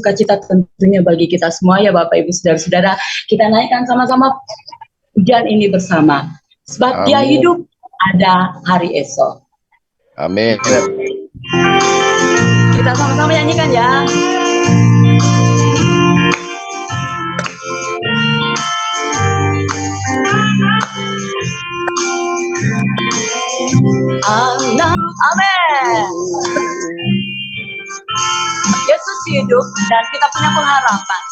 sukacita tentunya bagi kita semua ya Bapak Ibu Saudara-saudara. Kita naikkan sama-sama pujian ini bersama. Sebab Dia hidup, ada hari esok. Amin. Kita sama-sama nyanyikan ya. Amin. Yesus hidup dan kita punya pengharapan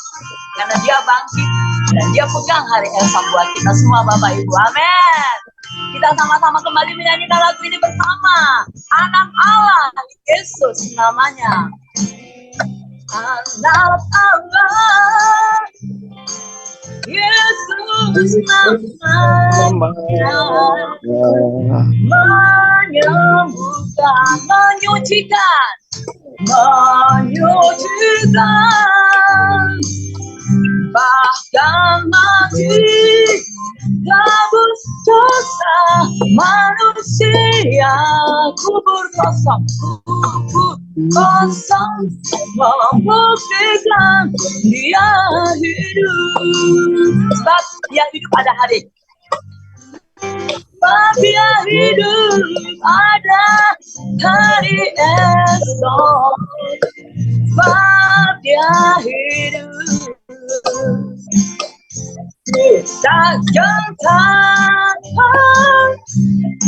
karena Dia bangkit dan Dia pegang hari esok buat kita semua Bapak Ibu. Amin. Kita sama-sama kembali menyanyikan lagu ini bersama. Anak Allah, Yesus namanya. Anak Allah, Yesus namanya. Menyembuhkan, menyucikan, bahkan mati tebus dosa manusia. Kubur kosong membuktikan Dia hidup. Sebab Dia hidup pada hari. Sebab Dia hidup ada hari esok. Sebab Dia hidup. Takkan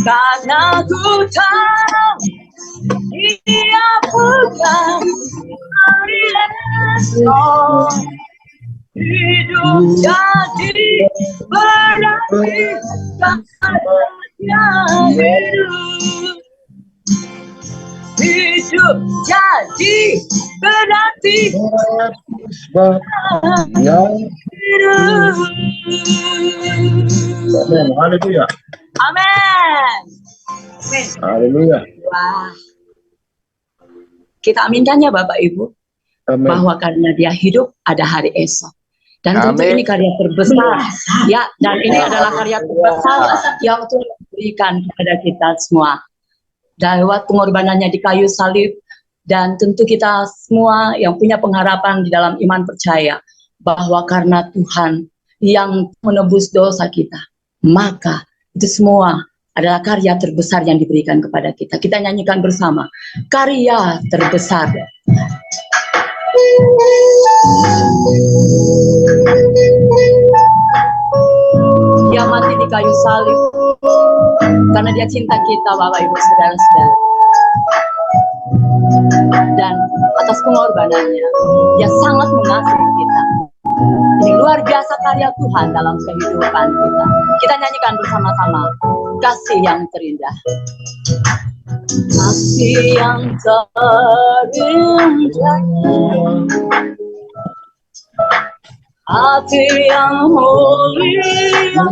karena ku tahu Dia bukan hari esok. Hidup jadi berarti karena Dia hidup. Hidup jadi berarti Dia hidup. Amin. Haleluya. Amin. Haleluya. Wah. Kita aminkan ya Bapak Ibu. Amin. Bahwa karena Dia hidup ada hari esok. Dan tentu Amin. ini karya terbesar. Ya, dan ini adalah karya terbesar yang Tuhan berikan kepada kita semua. Lewat pengorbanannya di kayu salib. Dan tentu kita semua yang punya pengharapan di dalam iman percaya bahwa karena Tuhan yang menebus dosa kita, maka itu semua adalah karya terbesar yang diberikan kepada kita. Kita nyanyikan bersama, karya terbesar. Dia mati di kayu salib karena Dia cinta kita Bapak Ibu Saudara-saudara. Dan atas pengorbanannya Dia sangat mengasihi kita. Ini luar biasa karya Tuhan dalam kehidupan kita. Kita nyanyikan bersama-sama, kasih yang terindah. Kasih yang terindah, hati yang mulia,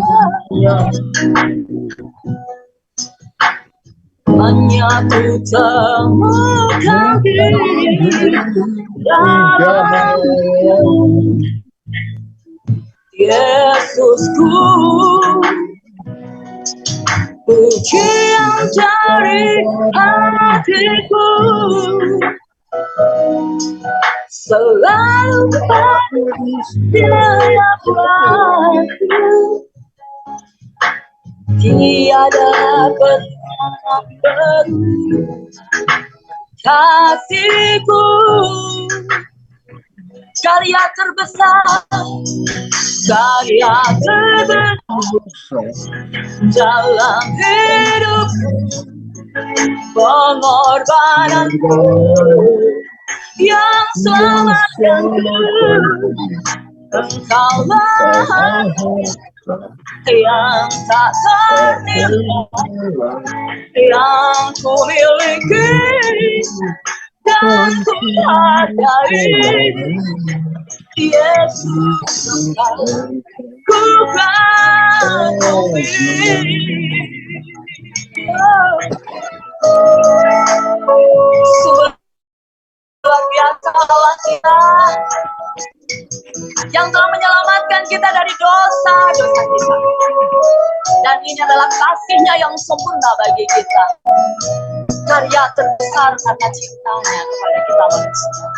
hanya ku temukan dalam Yesusku. Pujian dari hatiku selalu bagus Dia buatku. Tiada benang baru kasihku. Karya terbesar, karya terbesar dalam hidup, pengorbananku yang selamatkanku. Engkaulah yang tak ternilai, yang ku miliki dan ku hargai. Yesus ku kagumi. Luar biasa Allah kita yang telah menyelamatkan kita dari dosa-dosa kita. Dan ini adalah kasih-Nya yang sempurna bagi kita. Karya terbesar karena cintanya kepada kita manusia.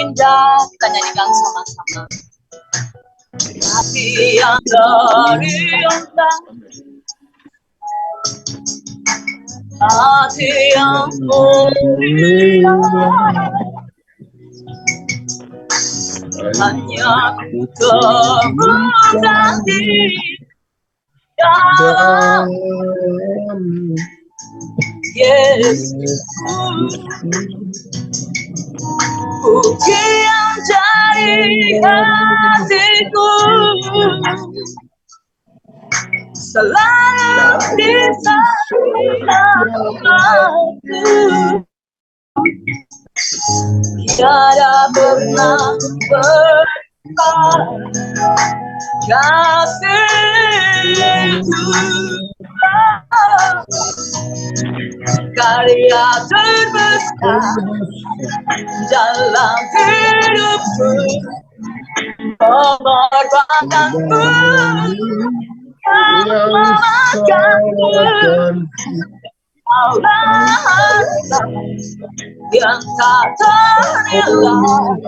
indah, kita nyanyikan sama-sama. Hati yang terindah, hati yang mulia, hanya ku temukan di dalam Yesus. Pujian dari hatiku selalu di sampingku, tiada pernah berubah kasihku. Karya terbesar dalam hidupku, pengorbananmu yang memakanku, Allah yang tak ternilai,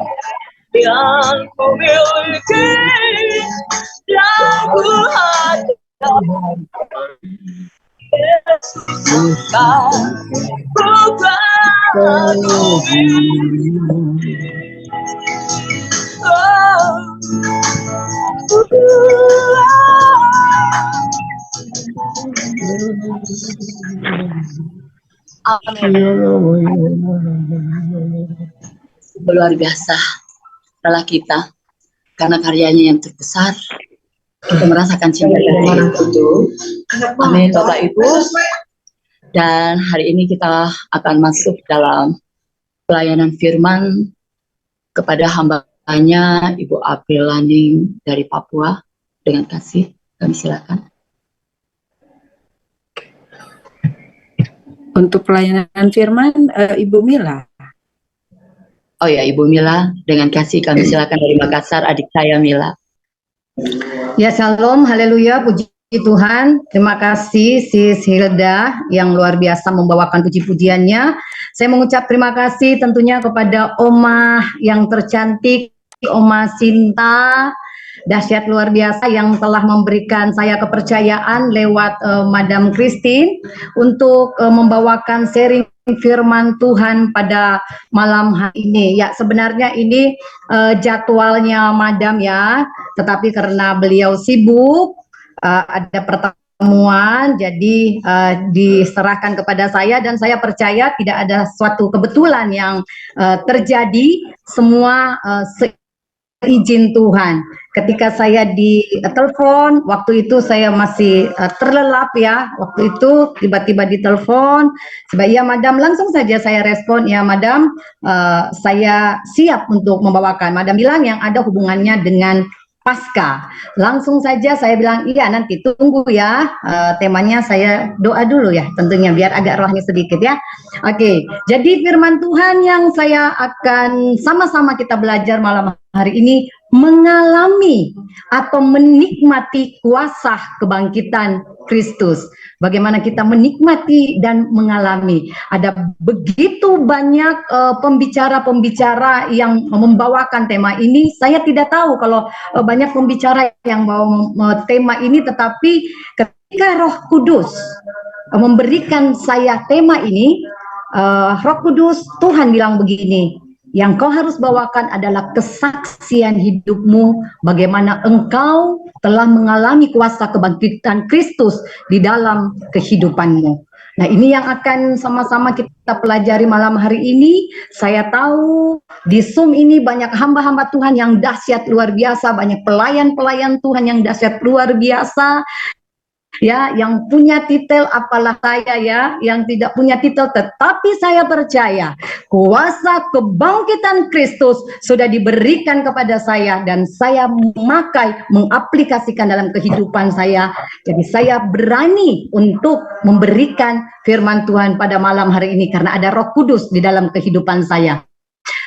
yang ku miliki, yang ku hargai. Yesus bukan luar biasa setelah kita, karena karyanya yang terbesar, kita merasakan cinta dari itu. Amin Bapak Ibu. Dan hari ini kita akan masuk dalam pelayanan firman kepada hambanya Ibu April Laning dari Papua. Dengan kasih kami silakan. Untuk pelayanan firman Ibu Mila. Oh ya, Ibu Mila, dengan kasih kami silakan dari Makassar, adik saya Mila. Ya, shalom, haleluya, puji Tuhan. Terima kasih Sis Hilda yang luar biasa membawakan puji-pujiannya. Saya mengucap terima kasih tentunya kepada Oma yang tercantik, Oma Sinta, dahsyat luar biasa yang telah memberikan saya kepercayaan lewat Madam Christine untuk membawakan sharing firman Tuhan pada malam hari ini. Ya, sebenarnya ini jadwalnya Madam ya, tetapi karena beliau sibuk, ada pertemuan, jadi diserahkan kepada saya, dan saya percaya tidak ada suatu kebetulan yang terjadi, semua izin Tuhan. Ketika saya ditelepon, waktu itu saya masih terlelap ya, waktu itu tiba-tiba ditelepon, iya Madam, langsung saja saya respon, ya Madam, saya siap untuk membawakan. Madam bilang yang ada hubungannya dengan Pasca. Langsung saja saya bilang, iya nanti tunggu ya, temanya saya doa dulu ya tentunya, biar agak rohani sedikit ya. Oke, jadi firman Tuhan yang saya akan sama-sama kita belajar malam hari ini, mengalami atau menikmati kuasa kebangkitan Kristus. Bagaimana kita menikmati dan mengalami. Ada begitu banyak pembicara-pembicara yang membawakan tema ini. Saya tidak tahu kalau banyak pembicara yang bawa tema ini, tetapi ketika Roh Kudus memberikan saya tema ini, Roh Kudus, Tuhan bilang begini, yang kau harus bawakan adalah kesaksian hidupmu, bagaimana engkau telah mengalami kuasa kebangkitan Kristus di dalam kehidupanmu. Nah, ini yang akan sama-sama kita pelajari malam hari ini. Saya tahu di Zoom ini banyak hamba-hamba Tuhan yang dahsyat luar biasa, banyak pelayan-pelayan Tuhan yang dahsyat luar biasa. Ya, yang punya titel apalah saya ya, yang tidak punya titel, tetapi saya percaya kuasa kebangkitan Kristus sudah diberikan kepada saya dan saya memakai, mengaplikasikan dalam kehidupan saya. Jadi saya berani untuk memberikan firman Tuhan pada malam hari ini karena ada Roh Kudus di dalam kehidupan saya.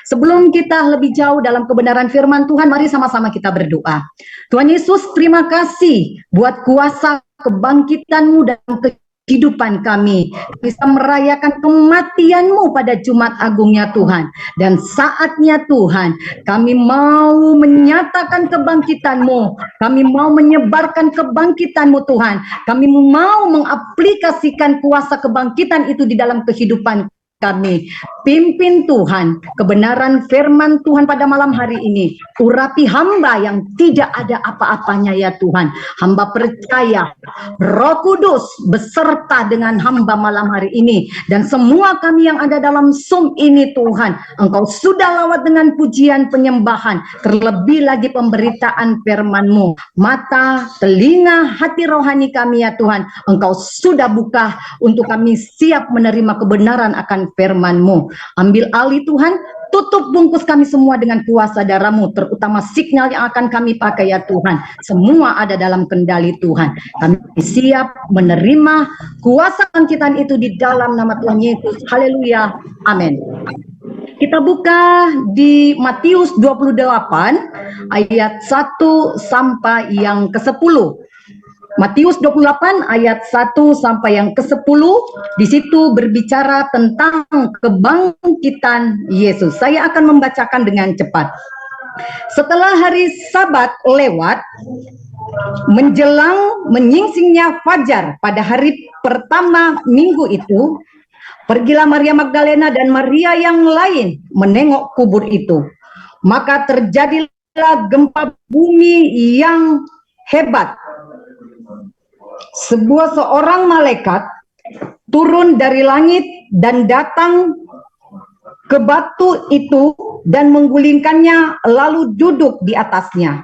Sebelum kita lebih jauh dalam kebenaran firman Tuhan, mari sama-sama kita berdoa. Tuhan Yesus, terima kasih buat kuasa kebangkitan-Mu dalam kehidupan kami, bisa merayakan kematian-Mu pada Jumat Agungnya Tuhan. Dan saatnya Tuhan, kami mau menyatakan kebangkitan-Mu, kami mau menyebarkan kebangkitan-Mu Tuhan, kami mau mengaplikasikan kuasa kebangkitan itu di dalam kehidupan kami. Pimpin Tuhan kebenaran firman Tuhan pada malam hari ini. Urapi hamba yang tidak ada apa-apanya ya Tuhan. Hamba percaya Roh Kudus beserta dengan hamba malam hari ini. Dan semua kami yang ada dalam Zoom ini Tuhan, Engkau sudah lawat dengan pujian penyembahan. Terlebih lagi pemberitaan firman-Mu. Mata, telinga, hati rohani kami ya Tuhan, Engkau sudah buka untuk kami siap menerima kebenaran akan firman-Mu. Ambil alih Tuhan, tutup bungkus kami semua dengan kuasa darah-Mu, terutama signal yang akan kami pakai ya Tuhan. Semua ada dalam kendali Tuhan. Kami siap menerima kuasa bangkitan itu di dalam nama Tuhan Yesus. Haleluya. Amin. Kita buka di Matius 28 ayat 1 sampai yang ke-10. Matius 28 ayat 1 sampai yang ke-10, di situ berbicara tentang kebangkitan Yesus. Saya akan membacakan dengan cepat. Setelah hari Sabat lewat, menjelang menyingsingnya fajar pada hari pertama minggu itu, pergilah Maria Magdalena dan Maria yang lain menengok kubur itu. Maka terjadilah gempa bumi yang hebat. Seorang malaikat turun dari langit dan datang ke batu itu dan menggulingkannya lalu duduk di atasnya.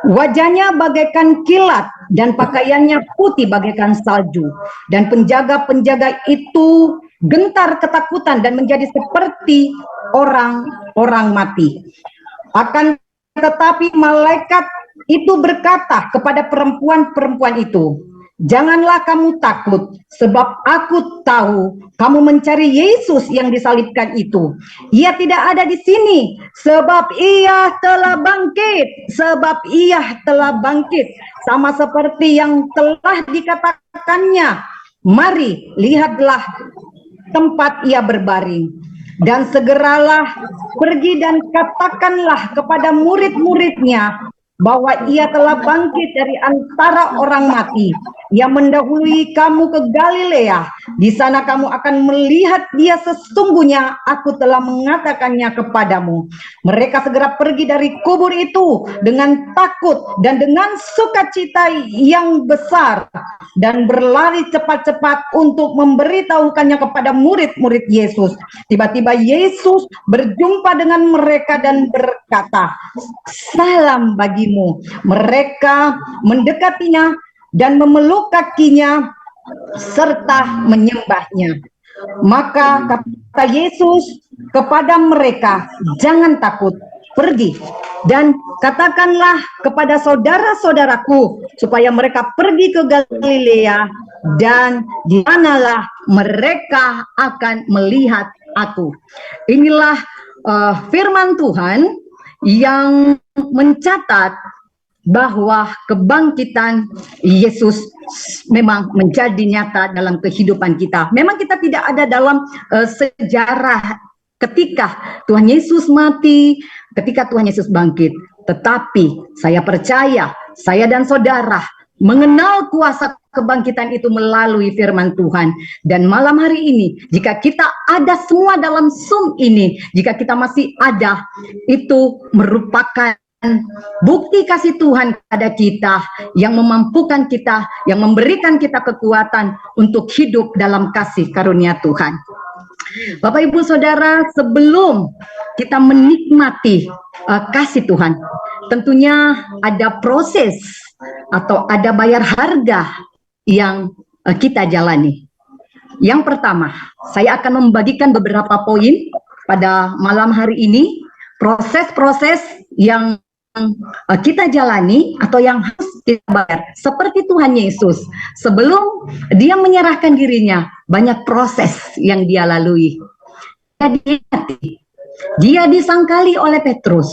Wajahnya bagaikan kilat dan pakaiannya putih bagaikan salju. Dan penjaga-penjaga itu gentar ketakutan dan menjadi seperti orang mati. Akan tetapi malaikat itu berkata kepada perempuan-perempuan itu, "Janganlah kamu takut, sebab aku tahu kamu mencari Yesus yang disalibkan itu. Ia tidak ada di sini, sebab ia telah bangkit. Sebab ia telah bangkit, sama seperti yang telah dikatakannya. Mari, lihatlah tempat ia berbaring. Dan segeralah pergi dan katakanlah kepada murid-muridnya bahwa ia telah bangkit dari antara orang mati. Ia mendahului kamu ke Galilea. Di sana kamu akan melihat dia sesungguhnya. Aku telah mengatakannya kepadamu." Mereka segera pergi dari kubur itu dengan takut dan dengan sukacita yang besar dan berlari cepat-cepat untuk memberitahukannya kepada murid-murid Yesus. Tiba-tiba Yesus berjumpa dengan mereka dan berkata, "Salam bagimu." Mereka mendekatinya dan memeluk kakinya serta menyembahnya. Maka kata Yesus kepada mereka, "Jangan takut, pergi dan katakanlah kepada saudara-saudaraku supaya mereka pergi ke Galilea, dan di sanalah mereka akan melihat aku." Inilah firman Tuhan yang mencatat bahwa kebangkitan Yesus memang menjadi nyata dalam kehidupan kita. Memang kita tidak ada dalam sejarah ketika Tuhan Yesus mati, ketika Tuhan Yesus bangkit. Tetapi saya percaya, saya dan saudara mengenal kuasa kebangkitan itu melalui firman Tuhan. Dan malam hari ini, jika kita ada semua dalam Zoom ini, jika kita masih ada, itu merupakan bukti kasih Tuhan pada kita yang memampukan kita, yang memberikan kita kekuatan untuk hidup dalam kasih karunia Tuhan. Bapak Ibu Saudara, sebelum kita menikmati kasih Tuhan, tentunya ada proses atau ada bayar harga yang kita jalani. Yang pertama, saya akan membagikan beberapa poin pada malam hari ini, proses-proses yang kita jalani atau yang harus kita bayar. Seperti Tuhan Yesus, sebelum dia menyerahkan dirinya, banyak proses yang dia lalui. Dia disangkali oleh Petrus,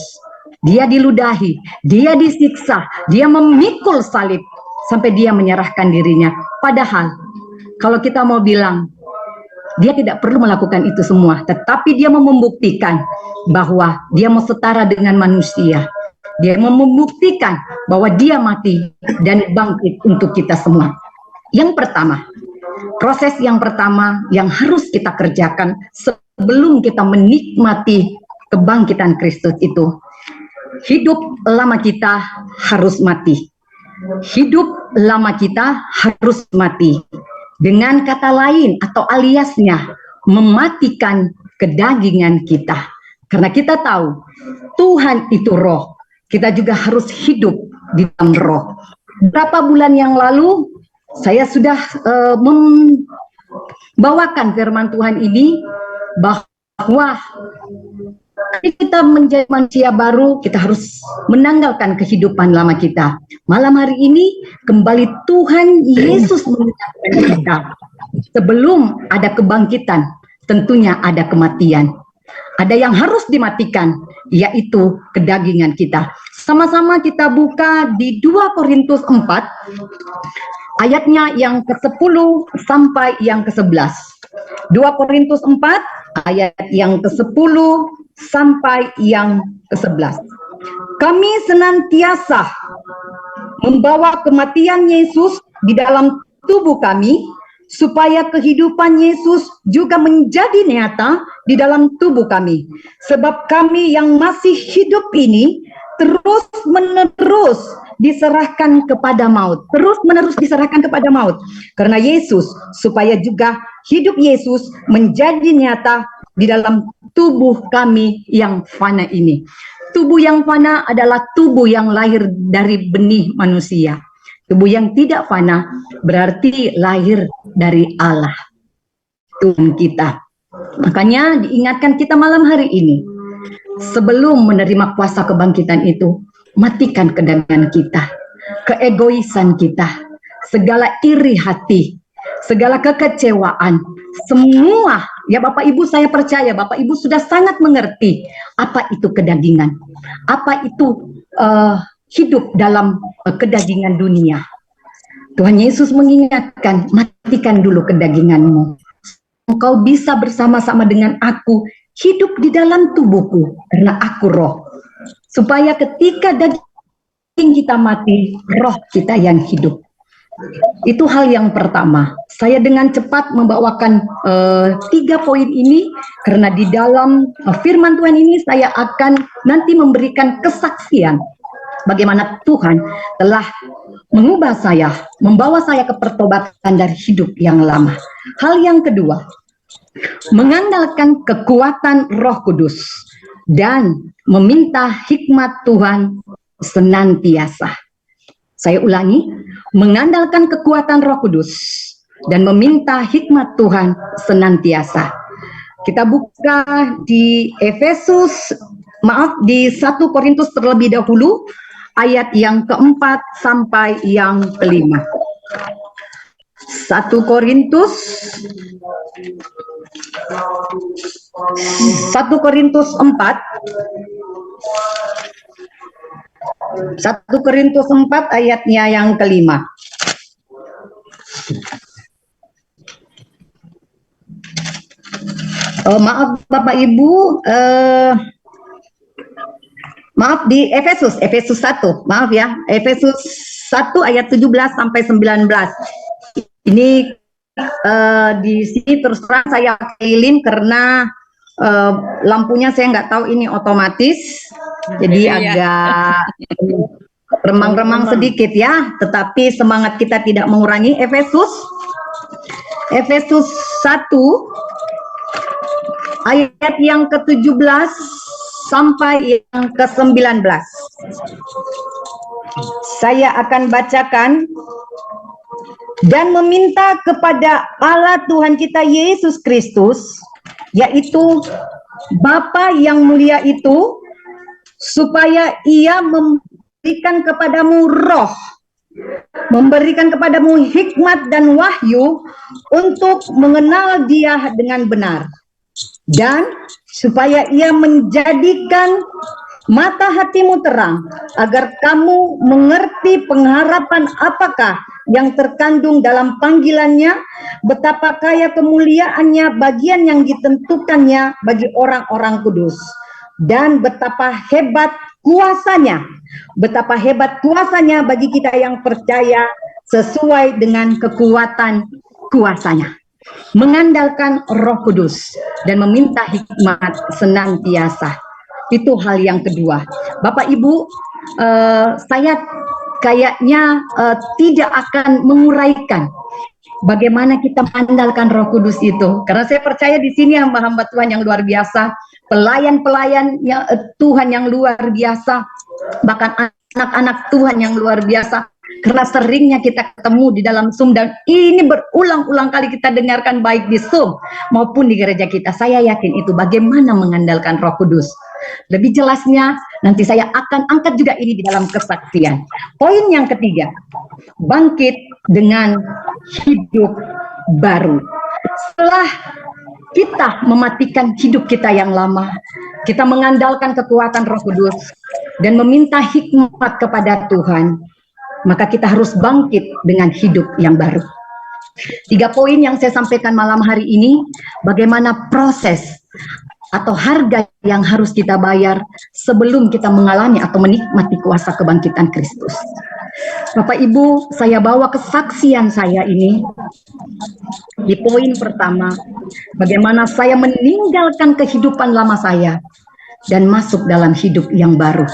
dia diludahi, dia disiksa, dia memikul salib sampai dia menyerahkan dirinya. Padahal kalau kita mau bilang, dia tidak perlu melakukan itu semua, tetapi dia mau membuktikan bahwa dia mau setara dengan manusia. Dia mau membuktikan bahwa dia mati dan bangkit untuk kita semua. Yang pertama, proses yang pertama yang harus kita kerjakan sebelum kita menikmati kebangkitan Kristus itu, hidup lama kita harus mati. Hidup lama kita harus mati. Dengan kata lain atau aliasnya, mematikan kedagingan kita. Karena kita tahu Tuhan itu roh, kita juga harus hidup di dalam roh. Berapa bulan yang lalu saya sudah membawakan firman Tuhan ini, bahwa kita menjadi manusia baru, kita harus menanggalkan kehidupan lama kita. Malam hari ini kembali Tuhan Yesus mengingatkan kita, sebelum ada kebangkitan, tentunya ada kematian. Ada yang harus dimatikan, yaitu kedagingan kita. Sama-sama kita buka di 2 Korintus 4, ayatnya yang ke-10 sampai yang ke-11. 2 Korintus 4, ayat yang ke-10 sampai yang ke-11. Kami senantiasa membawa kematian Yesus di dalam tubuh kami, supaya kehidupan Yesus juga menjadi nyata di dalam tubuh kami. Sebab kami yang masih hidup ini terus-menerus diserahkan kepada maut. Terus-menerus diserahkan kepada maut. Karena Yesus, supaya juga hidup Yesus menjadi nyata di dalam tubuh kami yang fana ini. Tubuh yang fana adalah tubuh yang lahir dari benih manusia. Tubuh yang tidak fana berarti lahir dari Allah, Tuhan kita. Makanya diingatkan kita malam hari ini, sebelum menerima kuasa kebangkitan itu, matikan kedagingan kita, keegoisan kita, segala iri hati, segala kekecewaan, semua. Ya Bapak Ibu, saya percaya Bapak Ibu sudah sangat mengerti apa itu kedagingan, apa itu hidup dalam kedagingan dunia. Tuhan Yesus mengingatkan, matikan dulu kedaginganmu. Engkau bisa bersama-sama dengan aku, hidup di dalam tubuhku, karena aku roh. Supaya ketika daging kita mati, roh kita yang hidup. Itu hal yang pertama. Saya dengan cepat membawakan 3 poin ini, karena di dalam firman Tuhan ini saya akan nanti memberikan kesaksian bagaimana Tuhan telah mengubah saya, membawa saya ke pertobatan dari hidup yang lama. Hal yang kedua, mengandalkan kekuatan Roh Kudus dan meminta hikmat Tuhan senantiasa. Saya ulangi, mengandalkan kekuatan Roh Kudus dan meminta hikmat Tuhan senantiasa. Kita buka di di 1 Korintus terlebih dahulu, ayat yang ke-4 sampai yang ke-5. 1 Korintus 4 ayatnya yang ke-5. Maaf Bapak Ibu, maaf di Efesus 1, maaf ya, Efesus 1 ayat 17 sampai 19. Ini di sini terus terang saya pakai karena lampunya saya nggak tahu ini otomatis, jadi agak remang-remang sedikit ya, tetapi semangat kita tidak mengurangi. Efesus 1 ayat yang ke-17 sampai yang ke-19. Saya akan bacakan. Dan meminta kepada Allah Tuhan kita Yesus Kristus, yaitu Bapa yang mulia itu, supaya Ia memberikan kepadamu roh, memberikan kepadamu hikmat dan wahyu untuk mengenal Dia dengan benar, dan supaya Ia menjadikan mata hatimu terang, agar kamu mengerti pengharapan apakah yang terkandung dalam panggilannya, betapa kaya kemuliaannya, bagian yang ditentukannya bagi orang-orang kudus, dan betapa hebat kuasanya bagi kita yang percaya sesuai dengan kekuatan kuasanya. Mengandalkan Roh Kudus dan meminta hikmat senantiasa. Itu hal yang kedua. Bapak Ibu, saya kayaknya tidak akan menguraikan bagaimana kita mengandalkan Roh Kudus itu, karena saya percaya di sini hamba-hamba Tuhan yang luar biasa, pelayan-pelayan Tuhan yang luar biasa, bahkan anak-anak Tuhan yang luar biasa. Karena seringnya kita ketemu di dalam Zoom, dan ini berulang-ulang kali kita dengarkan baik di Zoom maupun di gereja kita. Saya yakin itu bagaimana mengandalkan Roh Kudus. Lebih jelasnya nanti saya akan angkat juga ini di dalam kesaksian. Poin yang ketiga, bangkit dengan hidup baru. Setelah kita mematikan hidup kita yang lama, kita mengandalkan kekuatan Roh Kudus dan meminta hikmat kepada Tuhan, maka kita harus bangkit dengan hidup yang baru. 3 poin yang saya sampaikan malam hari ini, bagaimana proses atau harga yang harus kita bayar sebelum kita mengalami atau menikmati kuasa kebangkitan Kristus. Bapak Ibu, saya bawa kesaksian saya ini di poin pertama, bagaimana saya meninggalkan kehidupan lama saya dan masuk dalam hidup yang baru.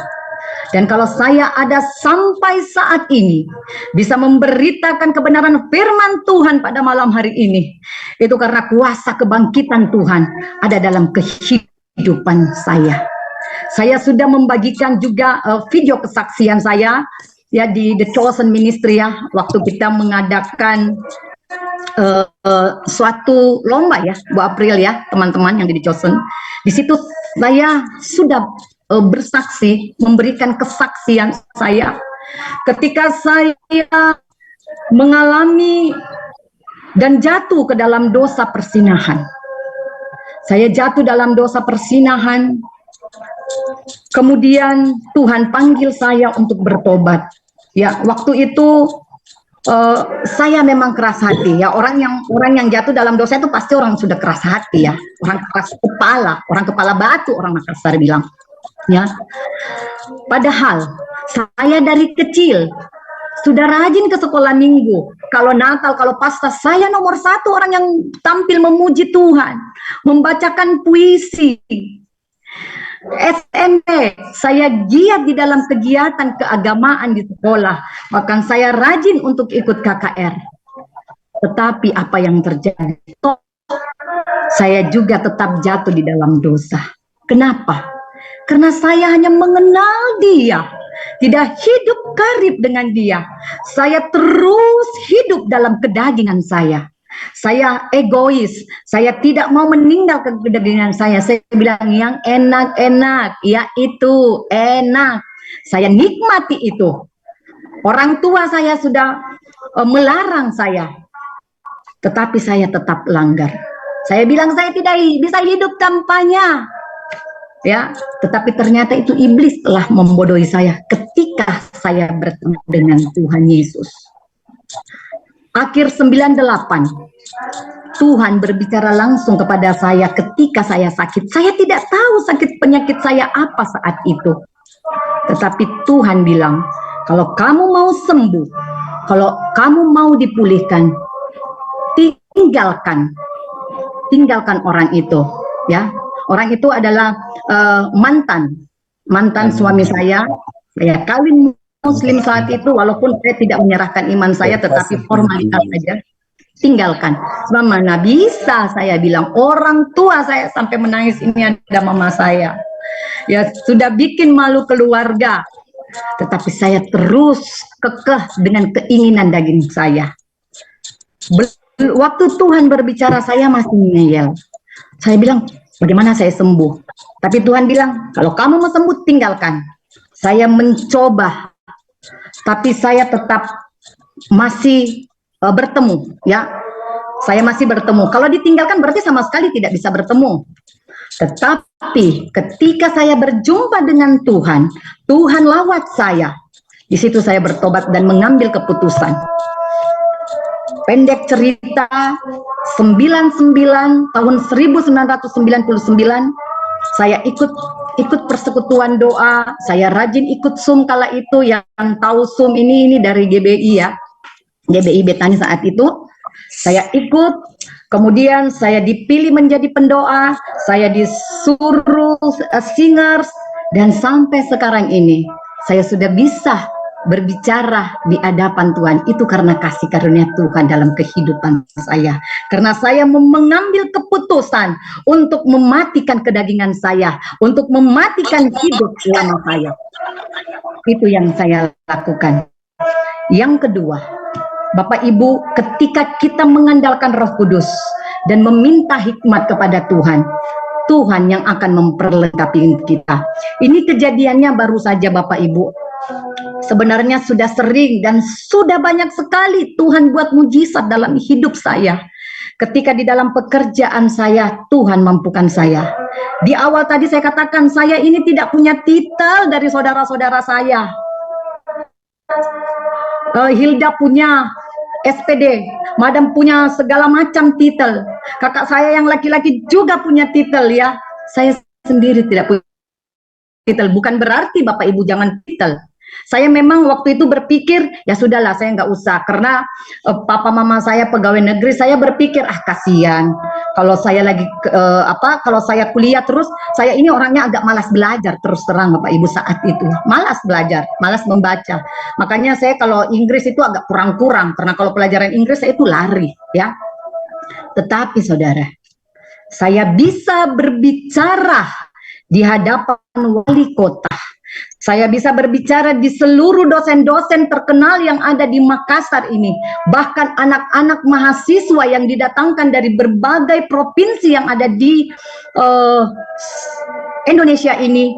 Dan kalau saya ada sampai saat ini bisa memberitakan kebenaran firman Tuhan pada malam hari ini, itu karena kuasa kebangkitan Tuhan ada dalam kehidupan saya. Saya sudah membagikan juga video kesaksian saya ya di The Chosen Ministry ya, waktu kita mengadakan suatu lomba ya, 2 April ya, teman-teman yang di The Chosen. Di situ saya sudah bersaksi, memberikan kesaksian saya ketika saya mengalami dan jatuh ke dalam dosa persinahan. Saya jatuh dalam dosa persinahan, kemudian Tuhan panggil saya untuk bertobat. Ya, waktu itu saya memang keras hati ya. Orang yang jatuh dalam dosa itu pasti orang sudah keras hati ya, orang keras kepala, orang kepala batu, orang Makassar bilang. Ya, padahal saya dari kecil sudah rajin ke sekolah minggu. Kalau Natal, kalau Paskah, saya nomor 1 orang yang tampil memuji Tuhan, membacakan puisi. SMP, saya giat di dalam kegiatan keagamaan di sekolah, bahkan saya rajin untuk ikut KKR. Tetapi apa yang terjadi? Saya juga tetap jatuh di dalam dosa. Kenapa? Karena saya hanya mengenal Dia, tidak hidup karib dengan Dia. Saya terus hidup dalam kedagingan saya. Saya egois, saya tidak mau meninggalkan kedagingan saya. Saya bilang yang enak-enak, ya itu enak. Saya nikmati itu. Orang tua saya sudah melarang saya, tetapi saya tetap langgar. Saya bilang saya tidak bisa hidup tanpanya. Ya, tetapi ternyata itu iblis telah membodohi saya ketika saya bertemu dengan Tuhan Yesus. Akhir 98, Tuhan berbicara langsung kepada saya ketika saya sakit. Saya tidak tahu sakit penyakit saya apa saat itu. Tetapi Tuhan bilang, kalau kamu mau sembuh, kalau kamu mau dipulihkan, tinggalkan orang itu, ya. Orang itu adalah mantan suami saya. Saya kawin Muslim saat itu, walaupun saya tidak menyerahkan iman saya, tetapi formalitas saja. Tinggalkan. Mana bisa, saya bilang. Orang tua saya sampai menangis, ini ada mama saya. Ya sudah bikin malu keluarga. Tetapi saya terus kekeh dengan keinginan daging saya. Waktu Tuhan berbicara, saya masih ngeyel. Saya bilang, bagaimana saya sembuh? Tapi Tuhan bilang, kalau kamu mau sembuh, tinggalkan. Saya mencoba, tapi saya tetap masih bertemu, ya. Saya masih bertemu. Kalau ditinggalkan berarti sama sekali tidak bisa bertemu. Tetapi ketika saya berjumpa dengan Tuhan, Tuhan lawat saya. Di situ saya bertobat dan mengambil keputusan. Pendek cerita, 99 tahun 1999 saya ikut persekutuan doa, saya rajin ikut Zoom kala itu. Yang tahu Zoom ini dari GBI ya, GBI Betani saat itu. Saya ikut, kemudian saya dipilih menjadi pendoa, saya disuruh singers, dan sampai sekarang ini saya sudah bisa berbicara di hadapan Tuhan. Itu karena kasih karunia Tuhan dalam kehidupan saya. Karena saya mengambil keputusan untuk mematikan kedagingan saya, untuk mematikan hidup lama saya. Itu yang saya lakukan. Yang kedua, Bapak Ibu, ketika kita mengandalkan Roh Kudus dan meminta hikmat kepada Tuhan, Tuhan yang akan memperlengkapi kita. Ini kejadiannya baru saja Bapak Ibu. Sebenarnya sudah sering dan sudah banyak sekali Tuhan buat mujizat dalam hidup saya. Ketika di dalam pekerjaan saya, Tuhan mampukan saya. Di awal tadi saya katakan, saya ini tidak punya titel dari saudara-saudara saya. Hilda punya SPD, Madam punya segala macam titel. Kakak saya yang laki-laki juga punya titel ya. Saya sendiri tidak punya titel. Bukan berarti Bapak Ibu jangan titel. Saya memang waktu itu berpikir, ya sudahlah saya nggak usah, karena papa mama saya pegawai negeri. Saya berpikir, kasihan kalau saya lagi kalau saya kuliah terus, saya ini orangnya agak malas belajar, terus terang Bapak Ibu saat itu. Malas belajar, malas membaca. Makanya saya kalau Inggris itu agak kurang-kurang, karena kalau pelajaran Inggris saya itu lari ya. Tetapi saudara, saya bisa berbicara di hadapan wali kota. Saya bisa berbicara di seluruh dosen-dosen terkenal yang ada di Makassar ini. Bahkan anak-anak mahasiswa yang didatangkan dari berbagai provinsi yang ada di Indonesia ini.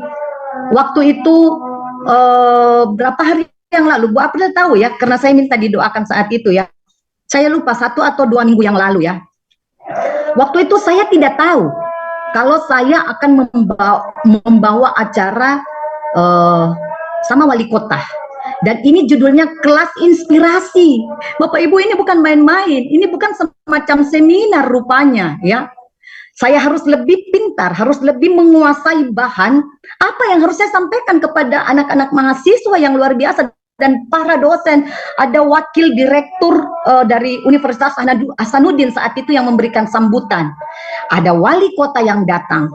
Waktu itu berapa hari yang lalu, Bu April tahu ya, karena saya minta didoakan saat itu ya. Saya lupa 1 atau 2 minggu yang lalu ya. Waktu itu saya tidak tahu kalau saya akan membawa acara sama wali kota, dan ini judulnya kelas inspirasi. Bapak Ibu, ini bukan main-main, ini bukan semacam seminar rupanya ya. Saya harus lebih pintar, harus lebih menguasai bahan apa yang harus saya sampaikan kepada anak-anak mahasiswa yang luar biasa dan para dosen. Ada wakil direktur dari Universitas Hasanuddin saat itu yang memberikan sambutan. Ada wali kota yang datang.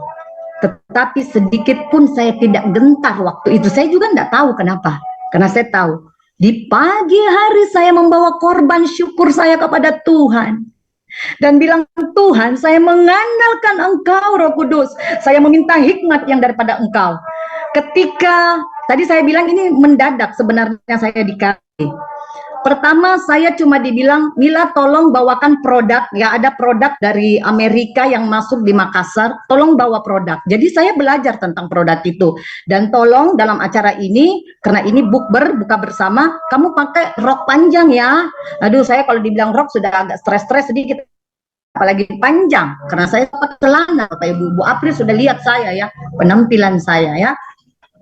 Tetapi sedikit pun saya tidak gentar waktu itu. Saya juga tidak tahu kenapa. Karena saya tahu, di pagi hari saya membawa korban syukur saya kepada Tuhan. Dan bilang, Tuhan, saya mengandalkan Engkau, Roh Kudus. Saya meminta hikmat yang daripada Engkau. Ketika, tadi saya bilang ini mendadak sebenarnya saya dikasih. Pertama saya cuma dibilang, Mila tolong bawakan produk, ya ada produk dari Amerika yang masuk di Makassar, tolong bawa produk. Jadi saya belajar tentang produk itu. Dan tolong dalam acara ini, karena ini bukber, buka bersama, kamu pakai rok panjang ya. Aduh, saya kalau dibilang rok sudah agak stres-stres sedikit, apalagi panjang, karena saya pakai celana. Bapak Ibu, Bu April sudah lihat saya ya, penampilan saya ya.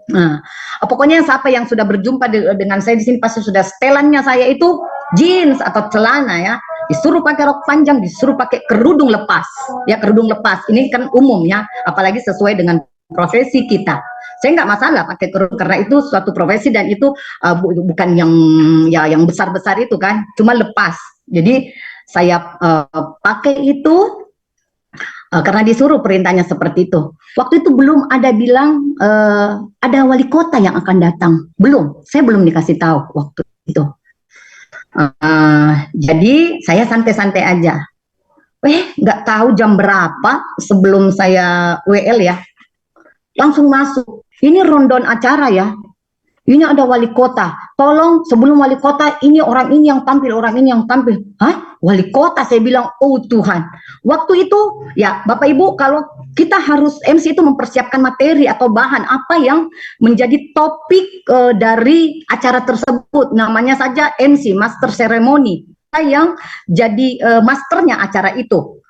Nah, pokoknya siapa yang sudah berjumpa dengan saya di sini pasti sudah setelannya saya itu jeans atau celana ya. Disuruh pakai rok panjang, disuruh pakai kerudung lepas. Ya, kerudung lepas. Ini kan umum ya, apalagi sesuai dengan profesi kita. Saya nggak masalah pakai kerudung karena itu suatu profesi dan itu bukan yang besar-besar itu kan, cuma lepas. Jadi saya pakai itu karena disuruh, perintahnya seperti itu. Waktu itu belum ada bilang ada wali kota yang akan datang, belum. Saya belum dikasih tahu waktu itu. Jadi saya santai-santai aja. Nggak tahu jam berapa sebelum saya WL ya, langsung masuk. Ini rundown acara ya. Ini ada wali kota. Tolong sebelum wali kota ini orang ini yang tampil, orang ini yang tampil. Hah? Wali kota? Saya bilang, oh Tuhan. Waktu itu ya Bapak Ibu, kalau kita harus MC itu mempersiapkan materi atau bahan apa yang menjadi topik dari acara tersebut. Namanya saja MC, Master Ceremony. Yang jadi masternya acara itu.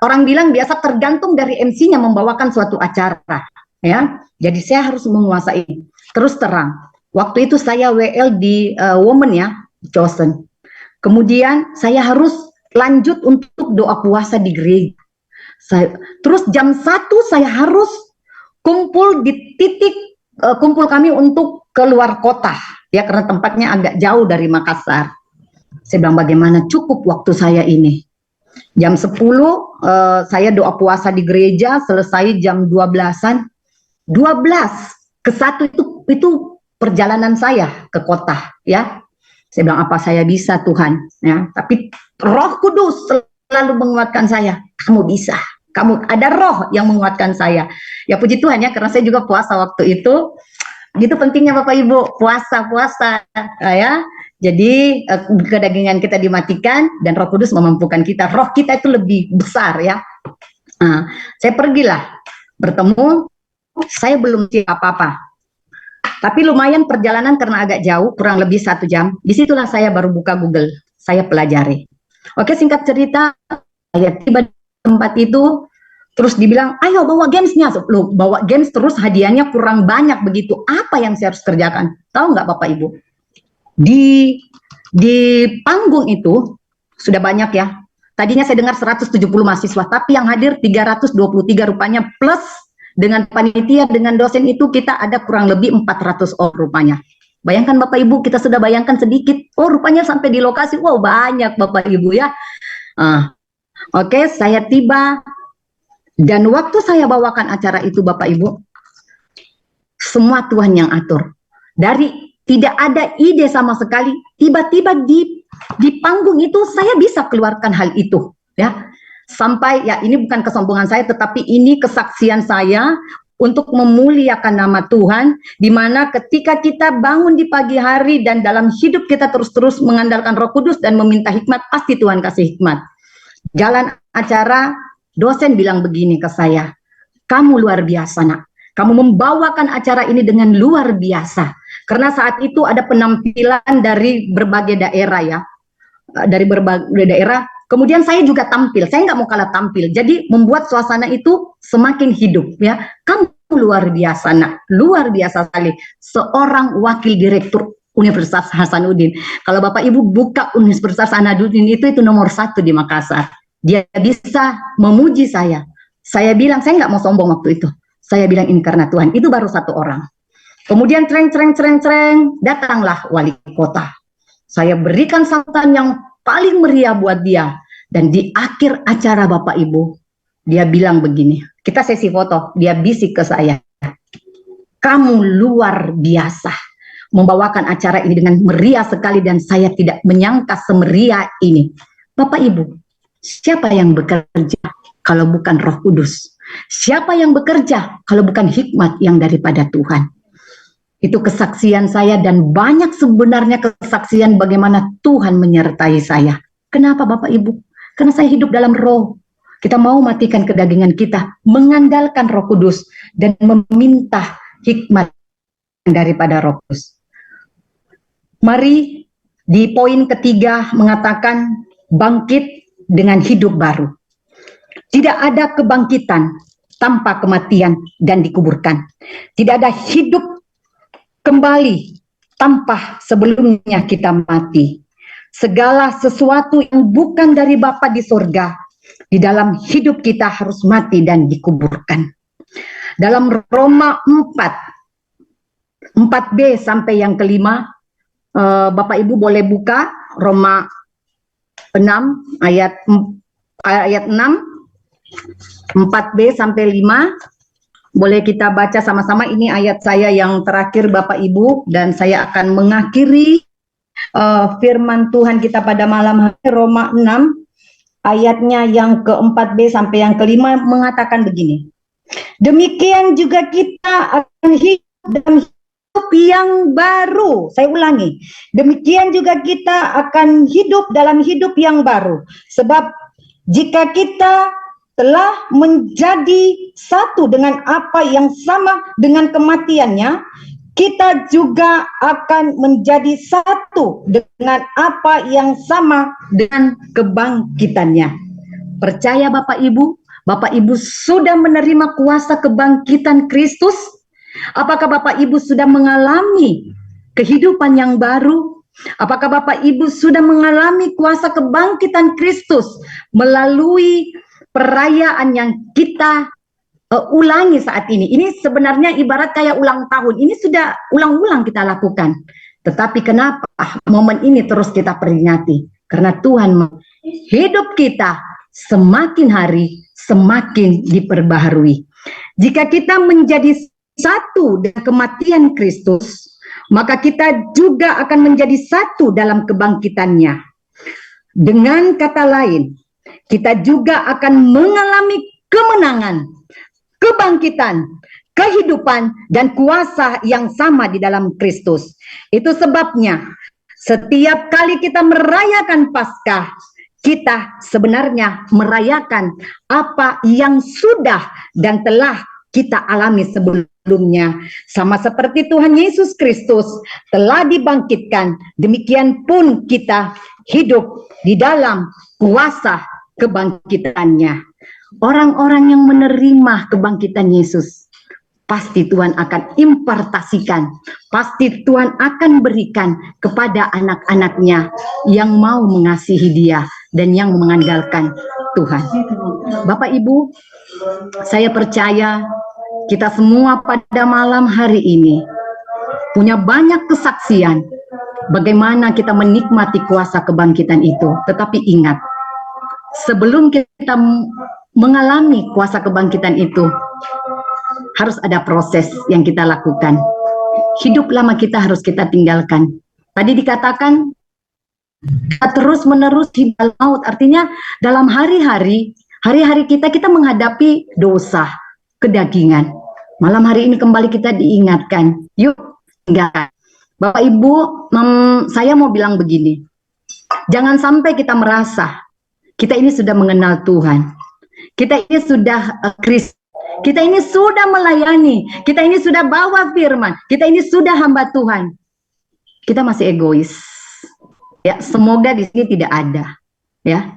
orang bilang biasa tergantung dari MC-nya membawakan suatu acara, ya. Jadi saya harus menguasai. Terus terang, waktu itu saya WL di Women ya, Chosen. Kemudian saya harus lanjut untuk doa puasa di gereja. Terus jam 1 saya harus kumpul di titik kumpul kami untuk keluar kota, ya, karena tempatnya agak jauh dari Makassar. Saya bilang bagaimana cukup waktu saya ini. Jam 10 saya doa puasa di gereja, selesai jam 12-an. 12 ke 1 itu perjalanan saya ke kota, ya. Saya bilang apa saya bisa Tuhan, ya. Tapi Roh Kudus selalu menguatkan saya. Kamu bisa. Kamu ada roh yang menguatkan saya. Ya puji Tuhan ya, karena saya juga puasa waktu itu. Gitu pentingnya Bapak Ibu, puasa ya. Jadi kedagingan kita dimatikan dan Roh Kudus memampukan kita. Roh kita itu lebih besar ya. Nah, saya pergilah bertemu, saya belum siap apa-apa. Tapi lumayan perjalanan karena agak jauh, kurang lebih 1 jam. Disitulah saya baru buka Google, saya pelajari. Oke, singkat cerita, saya tiba di tempat itu, terus dibilang, ayo bawa gamesnya. Loh, bawa games terus hadiahnya kurang banyak begitu. Apa yang saya harus kerjakan? Tahu nggak Bapak Ibu? Di panggung itu sudah banyak ya. Tadinya saya dengar 170 mahasiswa, tapi yang hadir 323 rupanya, plus dengan panitia, dengan dosen itu kita ada kurang lebih 400 orang rupanya. Bayangkan Bapak Ibu, kita sudah bayangkan sedikit, oh rupanya sampai di lokasi, wow banyak Bapak Ibu ya. Oke, saya tiba, dan waktu saya bawakan acara itu Bapak Ibu, semua Tuhan yang atur. Dari tidak ada ide sama sekali, tiba-tiba di panggung itu saya bisa keluarkan hal itu, ya. Sampai ya ini bukan kesombongan saya, tetapi ini kesaksian saya untuk memuliakan nama Tuhan, di mana ketika kita bangun di pagi hari dan dalam hidup kita terus-terus mengandalkan Roh Kudus dan meminta hikmat, pasti Tuhan kasih hikmat. Jalan acara, dosen bilang begini ke saya, kamu luar biasa nak, kamu membawakan acara ini dengan luar biasa. Karena saat itu ada penampilan dari berbagai daerah ya, dari berbagai daerah. Kemudian saya juga tampil, saya nggak mau kalah tampil. Jadi membuat suasana itu semakin hidup ya. Kamu luar biasa nak, luar biasa sekali. Seorang wakil direktur Universitas Hasanuddin. Kalau Bapak Ibu buka Universitas Hasanuddin itu nomor 1 di Makassar. Dia bisa memuji saya. Saya bilang saya nggak mau sombong waktu itu. Saya bilang ini karena Tuhan. Itu baru 1 orang. Kemudian cereng, datanglah wali kota. Saya berikan sambutan yang paling meriah buat dia. Dan di akhir acara Bapak Ibu, dia bilang begini, kita sesi foto, dia bisik ke saya, kamu luar biasa membawakan acara ini dengan meriah sekali dan saya tidak menyangka semeriah ini. Bapak Ibu, siapa yang bekerja kalau bukan Roh Kudus? Siapa yang bekerja kalau bukan hikmat yang daripada Tuhan? Itu kesaksian saya dan banyak sebenarnya kesaksian bagaimana Tuhan menyertai saya. Kenapa Bapak Ibu? Karena saya hidup dalam roh. Kita mau matikan kedagingan kita, mengandalkan Roh Kudus dan meminta hikmat daripada Roh Kudus. Mari di poin ketiga mengatakan bangkit dengan hidup baru. Tidak ada kebangkitan tanpa kematian dan dikuburkan. Tidak ada hidup kembali tanpa sebelumnya kita mati. Segala sesuatu yang bukan dari Bapa di surga, di dalam hidup kita harus mati dan dikuburkan. Dalam Roma 4b sampai yang kelima, Bapak Ibu boleh buka Roma 6 ayat 6, 4b sampai 5. Boleh kita baca sama-sama, ini ayat saya yang terakhir Bapak Ibu, dan saya akan mengakhiri firman Tuhan kita pada malam hari. Roma 6 ayatnya yang ke-4b sampai yang kelima mengatakan begini. Demikian juga kita akan hidup dalam hidup yang baru. Saya ulangi. Demikian juga kita akan hidup dalam hidup yang baru. Sebab jika kita telah menjadi satu dengan apa yang sama dengan kematiannya, kita juga akan menjadi satu dengan apa yang sama dengan kebangkitannya. percaya Bapak Ibu sudah menerima kuasa kebangkitan Kristus? Apakah Bapak Ibu sudah mengalami kehidupan yang baru? Apakah Bapak Ibu sudah mengalami kuasa kebangkitan Kristus melalui perayaan yang kita ulangi saat ini? Ini sebenarnya ibarat kayak ulang tahun. Ini sudah ulang-ulang kita lakukan. Tetapi kenapa momen ini terus kita peringati? Karena Tuhan, hidup kita semakin hari semakin diperbaharui. Jika kita menjadi satu dengan kematian Kristus, maka kita juga akan menjadi satu dalam kebangkitannya. Dengan kata lain, kita juga akan mengalami kemenangan, kebangkitan, kehidupan, dan kuasa yang sama di dalam Kristus. Itu sebabnya setiap kali kita merayakan Paskah, kita sebenarnya merayakan apa yang sudah dan telah kita alami sebelumnya. Sama seperti Tuhan Yesus Kristus telah dibangkitkan, demikian pun kita hidup di dalam kuasa kebangkitannya. Orang-orang yang menerima kebangkitan Yesus, pasti Tuhan akan impartasikan, pasti Tuhan akan berikan kepada anak-anaknya yang mau mengasihi Dia dan yang mengandalkan Tuhan. Bapak Ibu, saya percaya kita semua pada malam hari ini punya banyak kesaksian bagaimana kita menikmati kuasa kebangkitan itu. Tetapi ingat, sebelum kita mengalami kuasa kebangkitan itu, harus ada proses yang kita lakukan. Hidup lama kita harus kita tinggalkan. Tadi dikatakan terus menerus hidup maut, artinya dalam hari-hari kita menghadapi dosa, kedagingan. Malam hari ini kembali kita diingatkan, yuk tinggalkan. Bapak Ibu, saya mau bilang begini, jangan sampai kita merasa kita ini sudah mengenal Tuhan, kita ini sudah Kristus, kita ini sudah melayani, kita ini sudah bawa firman, kita ini sudah hamba Tuhan. Kita masih egois. Ya, semoga di sini tidak ada. Ya,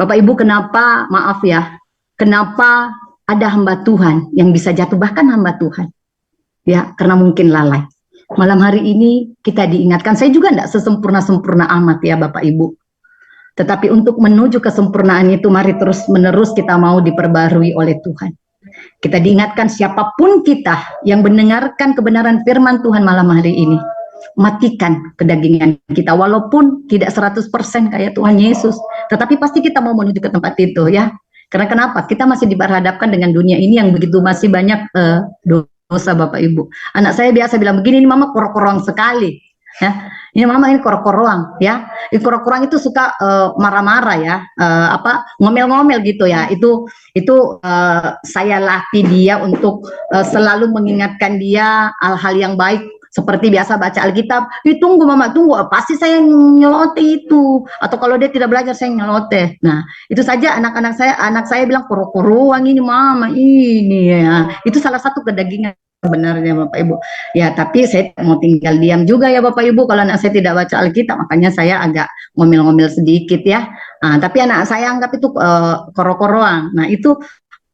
Bapak Ibu, kenapa, maaf ya, kenapa ada hamba Tuhan yang bisa jatuh, bahkan hamba Tuhan? Ya, karena mungkin lalai. Malam hari ini kita diingatkan, saya juga tidak sesempurna-sempurna amat ya Bapak Ibu. Tetapi untuk menuju kesempurnaan itu, mari terus-menerus kita mau diperbarui oleh Tuhan. Kita diingatkan siapapun kita yang mendengarkan kebenaran firman Tuhan malam hari ini, matikan kedagingan kita, walaupun tidak 100% kayak Tuhan Yesus, tetapi pasti kita mau menuju ke tempat itu ya. Karena kenapa? Kita masih diperhadapkan dengan dunia ini yang begitu masih banyak dosa Bapak Ibu. Anak saya biasa bilang begini, ini mama korok-korong sekali ya. Ini mama ini korok-korong ya. Ini korok-korong itu suka marah-marah ya, ngomel-ngomel gitu ya. Itu saya latih dia untuk selalu mengingatkan dia hal-hal yang baik. Seperti biasa baca Alkitab, tunggu mama, tunggu, pasti saya nyelote itu. Atau kalau dia tidak belajar, saya nyelote. Nah, itu saja anak saya bilang, korok-korong ini mama, ini ya. Itu salah satu kedagingan sebenarnya Bapak Ibu. Ya, tapi saya mau tinggal diam juga ya Bapak Ibu, kalau anak saya tidak baca Alkitab, makanya saya agak ngomel-ngomel sedikit ya. Nah, tapi anak saya anggap itu korok-korong. Nah, itu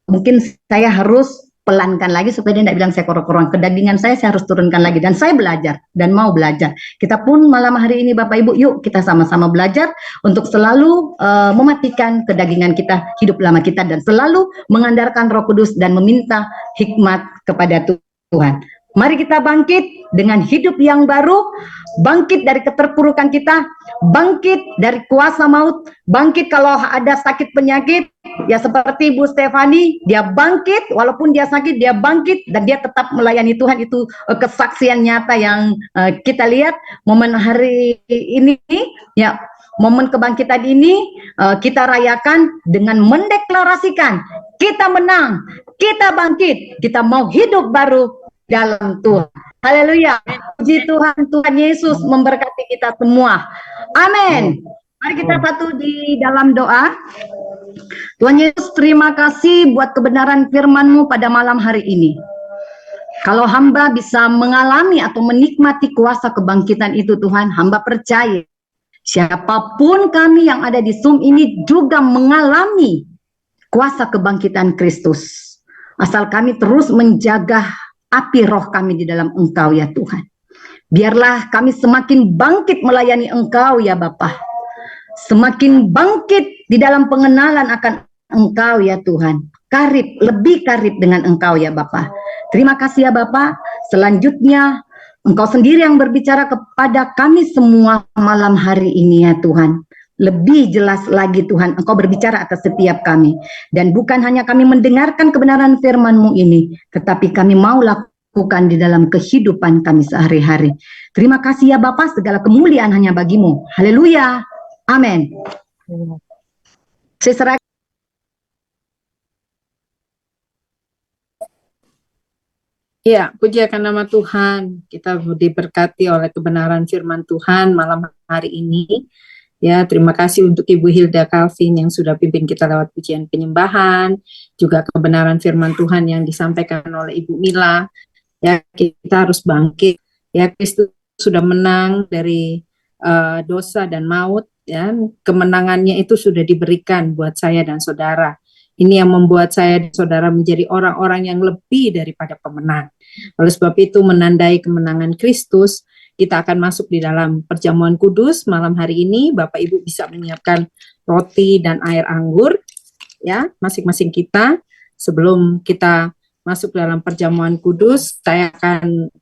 mungkin saya harus pelankan lagi supaya dia tidak bilang saya korok-korong. Kedagingan saya harus turunkan lagi, dan saya belajar dan mau belajar. Kita pun malam hari ini Bapak Ibu, yuk kita sama-sama belajar untuk selalu mematikan kedagingan kita, hidup lama kita, dan selalu mengandalkan Roh Kudus dan meminta hikmat kepada Tuhan. Mari kita bangkit dengan hidup yang baru, bangkit dari keterpurukan kita, bangkit dari kuasa maut, bangkit kalau ada sakit penyakit, ya seperti Bu Stefani, dia bangkit, walaupun dia sakit, dia bangkit, dan dia tetap melayani Tuhan. Itu kesaksian nyata yang kita lihat momen hari ini, ya momen kebangkitan ini kita rayakan dengan mendeklarasikan, kita menang, kita bangkit, kita mau hidup baru dalam Tuhan. Haleluya. Puji Tuhan, Tuhan Yesus memberkati kita semua. Amin. Mari kita satu di dalam doa. Tuhan Yesus, terima kasih buat kebenaran firman-Mu pada malam hari ini. Kalau hamba bisa mengalami atau menikmati kuasa kebangkitan itu Tuhan, hamba percaya Siapapun kami yang ada di Zoom ini juga mengalami kuasa kebangkitan Kristus. Asal kami terus menjaga api roh kami di dalam Engkau ya Tuhan. Biarlah kami semakin bangkit melayani Engkau ya Bapa. Semakin bangkit di dalam pengenalan akan Engkau ya Tuhan. Lebih karib dengan Engkau ya Bapa. Terima kasih ya Bapa. Selanjutnya Engkau sendiri yang berbicara kepada kami semua malam hari ini ya Tuhan. Lebih jelas lagi Tuhan, Engkau berbicara atas setiap kami. Dan bukan hanya kami mendengarkan kebenaran firman-Mu ini, tetapi kami mau lakukan di dalam kehidupan kami sehari-hari. Terima kasih ya Bapa, segala kemuliaan hanya bagi-Mu. Haleluya. Amin. Saya serahkan. Ya, puji akan nama Tuhan. Kita diberkati oleh kebenaran firman Tuhan malam hari ini. Ya, terima kasih untuk Ibu Hilda Calvin yang sudah pimpin kita lewat pujian penyembahan, juga kebenaran firman Tuhan yang disampaikan oleh Ibu Mila. Ya, kita harus bangkit. Ya, Kristus sudah menang dari dosa dan maut. Ya, kemenangannya itu sudah diberikan buat saya dan saudara. Ini yang membuat saya dan saudara menjadi orang-orang yang lebih daripada pemenang. Oleh sebab itu, menandai kemenangan Kristus, kita akan masuk di dalam perjamuan kudus malam hari ini. Bapak Ibu bisa menyiapkan roti dan air anggur, ya, masing-masing kita. Sebelum kita masuk dalam perjamuan kudus, saya akan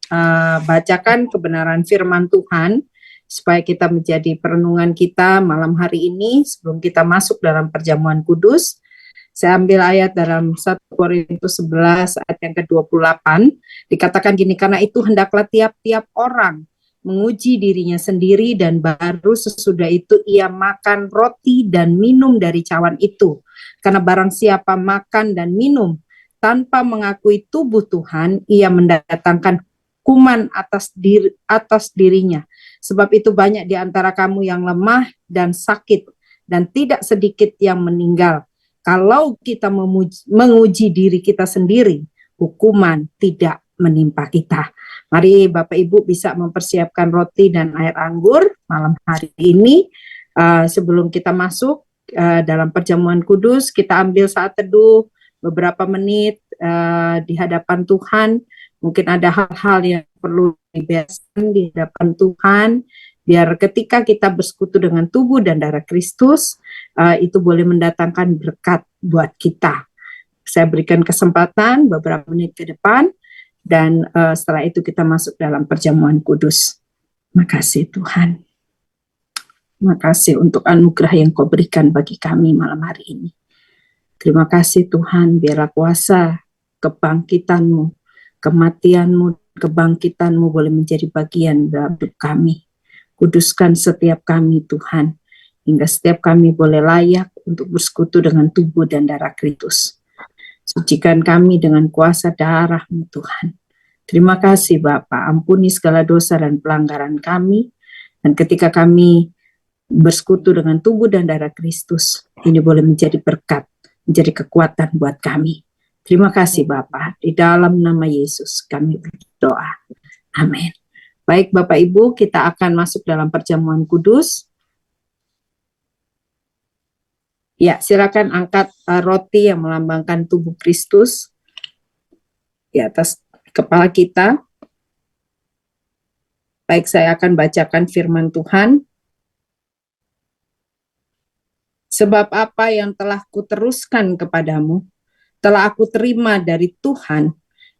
bacakan kebenaran firman Tuhan, supaya kita menjadi perenungan kita malam hari ini, sebelum kita masuk dalam perjamuan kudus. Saya ambil ayat dalam 1 Korintus 11 ayat yang ke-28, dikatakan gini, karena itu hendaklah tiap-tiap orang menguji dirinya sendiri dan baru sesudah itu ia makan roti dan minum dari cawan itu. Karena barang siapa makan dan minum tanpa mengakui tubuh Tuhan, ia mendatangkan hukuman atas dirinya. Sebab itu banyak di antara kamu yang lemah dan sakit, dan tidak sedikit yang meninggal. Kalau kita menguji diri kita sendiri, hukuman tidak menimpa kita. Mari Bapak Ibu bisa mempersiapkan roti dan air anggur malam hari ini. Sebelum kita masuk dalam perjamuan kudus, kita ambil saat teduh beberapa menit di hadapan Tuhan. Mungkin ada hal-hal yang perlu dibereskan di hadapan Tuhan, biar ketika kita bersekutu dengan tubuh dan darah Kristus, itu boleh mendatangkan berkat buat kita. Saya berikan kesempatan beberapa menit ke depan, dan setelah itu kita masuk dalam perjamuan kudus. Makasih Tuhan. Terima kasih untuk anugerah yang Kau berikan bagi kami malam hari ini. Terima kasih Tuhan, biarlah kuasa kebangkitan-Mu, kematian-Mu, kebangkitan-Mu boleh menjadi bagian dalam hidup kami. Kuduskan setiap kami Tuhan, hingga setiap kami boleh layak untuk bersekutu dengan tubuh dan darah Kristus. Sucikan kami dengan kuasa darah-Mu Tuhan. Terima kasih Bapa, ampuni segala dosa dan pelanggaran kami, dan ketika kami bersekutu dengan tubuh dan darah Kristus, ini boleh menjadi berkat, menjadi kekuatan buat kami. Terima kasih Bapa, di dalam nama Yesus kami berdoa. Amin. Baik Bapak Ibu, kita akan masuk dalam perjamuan kudus. Ya, silakan angkat roti yang melambangkan tubuh Kristus di atas kepala kita. Baik, saya akan bacakan firman Tuhan. Sebab apa yang telah kuteruskan kepadamu, telah aku terima dari Tuhan,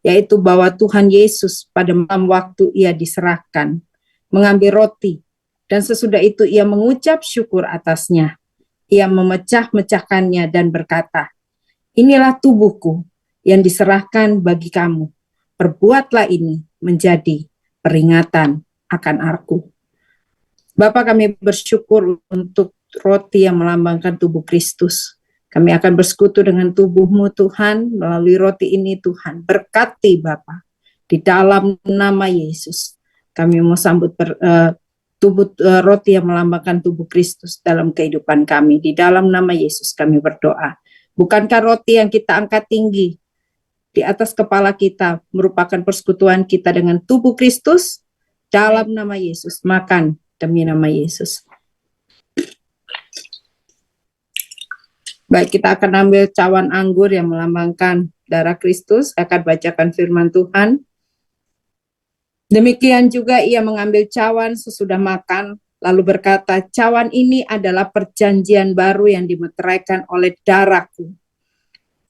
yaitu bahwa Tuhan Yesus pada malam waktu ia diserahkan, mengambil roti, dan sesudah itu ia mengucap syukur atasnya. Ia memecah-mecahkannya dan berkata, inilah tubuhku yang diserahkan bagi kamu. Perbuatlah ini menjadi peringatan akan aku. Bapa, kami bersyukur untuk roti yang melambangkan tubuh Kristus. Kami akan bersekutu dengan tubuh-Mu Tuhan, melalui roti ini Tuhan. Berkati Bapa, di dalam nama Yesus. Kami mau sambut roti yang melambangkan tubuh Kristus dalam kehidupan kami. Di dalam nama Yesus kami berdoa. Bukankah roti yang kita angkat tinggi di atas kepala kita merupakan persekutuan kita dengan tubuh Kristus? Dalam nama Yesus, makan demi nama Yesus. Baik, kita akan ambil cawan anggur yang melambangkan darah Kristus. Saya akan bacakan firman Tuhan. Demikian juga ia mengambil cawan sesudah makan, lalu berkata, cawan ini adalah perjanjian baru yang dimeteraikan oleh darahku.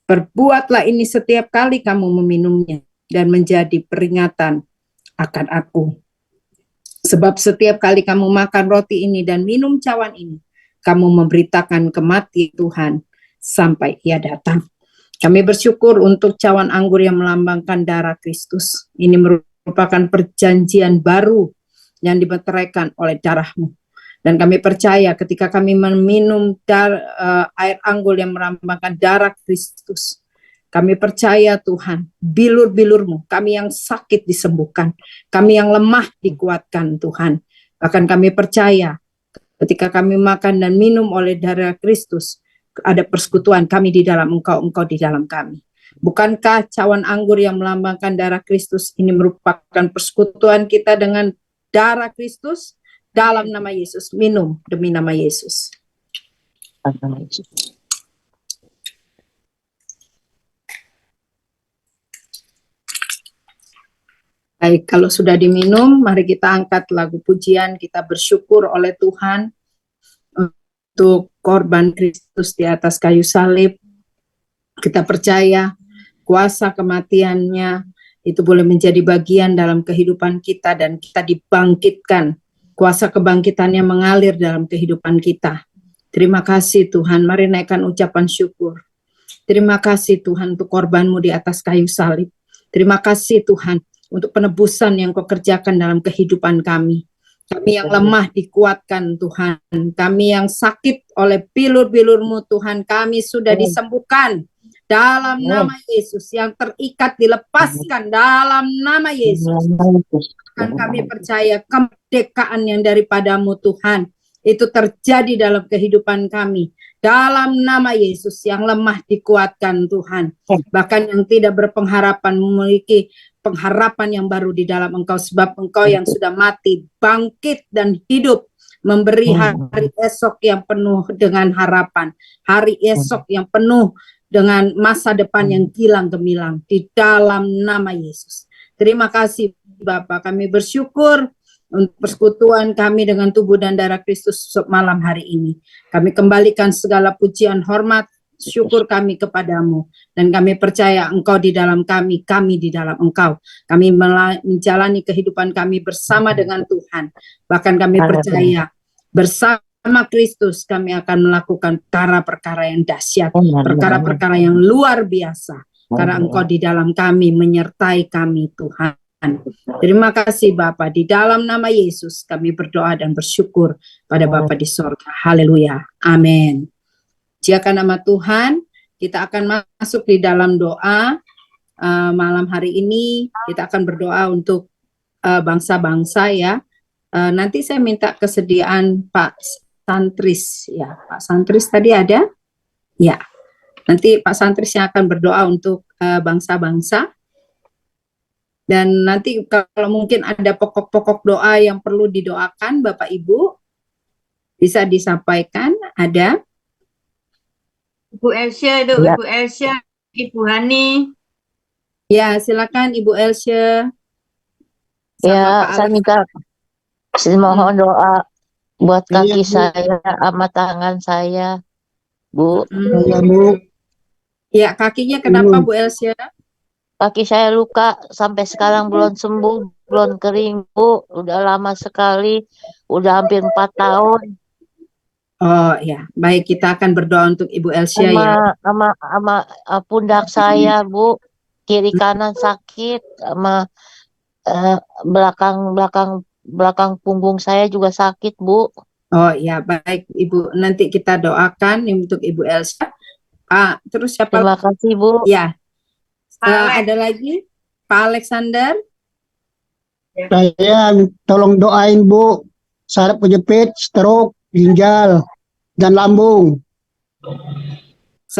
Perbuatlah ini setiap kali kamu meminumnya, dan menjadi peringatan akan aku. Sebab setiap kali kamu makan roti ini dan minum cawan ini, kamu memberitakan kematian Tuhan sampai ia datang. Kami bersyukur untuk cawan anggur yang melambangkan darah Kristus. Ini merupakan perjanjian baru yang dimeteraikan oleh darah-Mu. Dan kami percaya ketika kami meminum air anggur yang melambangkan darah Kristus, kami percaya Tuhan, bilur-bilur-Mu, kami yang sakit disembuhkan, kami yang lemah dikuatkan Tuhan. Bahkan kami percaya ketika kami makan dan minum oleh darah Kristus, ada persekutuan kami di dalam Engkau, Engkau di dalam kami. Bukankah cawan anggur yang melambangkan darah Kristus ini merupakan persekutuan kita dengan darah Kristus? Dalam nama Yesus, minum demi nama Yesus. Baik, kalau sudah diminum, mari kita angkat lagu pujian, kita bersyukur oleh Tuhan untuk korban Kristus di atas kayu salib. Kita percaya kuasa kematiannya itu boleh menjadi bagian dalam kehidupan kita dan kita dibangkitkan. Kuasa kebangkitannya mengalir dalam kehidupan kita. Terima kasih Tuhan, mari naikkan ucapan syukur. Terima kasih Tuhan untuk korban-Mu di atas kayu salib. Terima kasih Tuhan untuk penebusan yang Kau kerjakan dalam kehidupan kami. Kami yang lemah dikuatkan Tuhan. Kami yang sakit oleh bilur-bilur-Mu Tuhan, kami sudah disembuhkan. Dalam nama Yesus, yang terikat dilepaskan dalam nama Yesus. Dan kami percaya kemerdekaan yang daripada-Mu Tuhan, itu terjadi dalam kehidupan kami. Dalam nama Yesus, yang lemah dikuatkan Tuhan. Bahkan yang tidak berpengharapan memiliki pengharapan yang baru di dalam Engkau, sebab Engkau yang sudah mati, bangkit dan hidup, memberi hari esok yang penuh dengan harapan, hari esok yang penuh dengan masa depan yang gilang gemilang di dalam nama Yesus. Terima kasih Bapa, kami bersyukur untuk persekutuan kami dengan tubuh dan darah Kristus malam hari ini. Kami kembalikan segala pujian, hormat, syukur kami kepadamu, dan kami percaya Engkau di dalam kami di dalam Engkau. Kami menjalani kehidupan kami bersama dengan Tuhan. Bahkan kami percaya bersama Kristus kami akan melakukan perkara-perkara yang dahsyat, perkara-perkara yang luar biasa, karena Engkau di dalam kami, menyertai kami Tuhan. Terima kasih Bapa, di dalam nama Yesus kami berdoa dan bersyukur pada Bapa di sorga. Haleluya, amin. Pujiakan nama Tuhan, kita akan masuk di dalam doa malam hari ini. Kita akan berdoa untuk bangsa-bangsa ya. Nanti saya minta kesediaan Pak Santris ya. Pak Santris tadi ada? Ya. Nanti Pak Santris yang akan berdoa untuk bangsa-bangsa. Dan nanti kalau mungkin ada pokok-pokok doa yang perlu didoakan Bapak Ibu, bisa disampaikan, ada? Ibu Elsia, ya. Ibu Elsia, Ibu Hani. Ya, silakan Ibu Elsia. Ya, saya minta mohon doa buat kaki saya sama tangan saya, Bu. Ya, Bu. Ya, kakinya kenapa Bu Elsia? Kaki saya luka sampai sekarang belum sembuh, belum kering, Bu. Udah lama sekali, udah hampir 4 tahun. Oh ya, baik, kita akan berdoa untuk Ibu Elsia ya. Sama pundak saya, Bu, kiri kanan sakit, sama belakang punggung saya juga sakit, Bu. Oh ya, baik Ibu, nanti kita doakan untuk Ibu Elsia. Terus siapa? Terima kasih, Bu. Ya, ada lagi Pak Alexander. Saya tolong doain Bu, saraf kejepit, stroke, ginjal, dan lambung.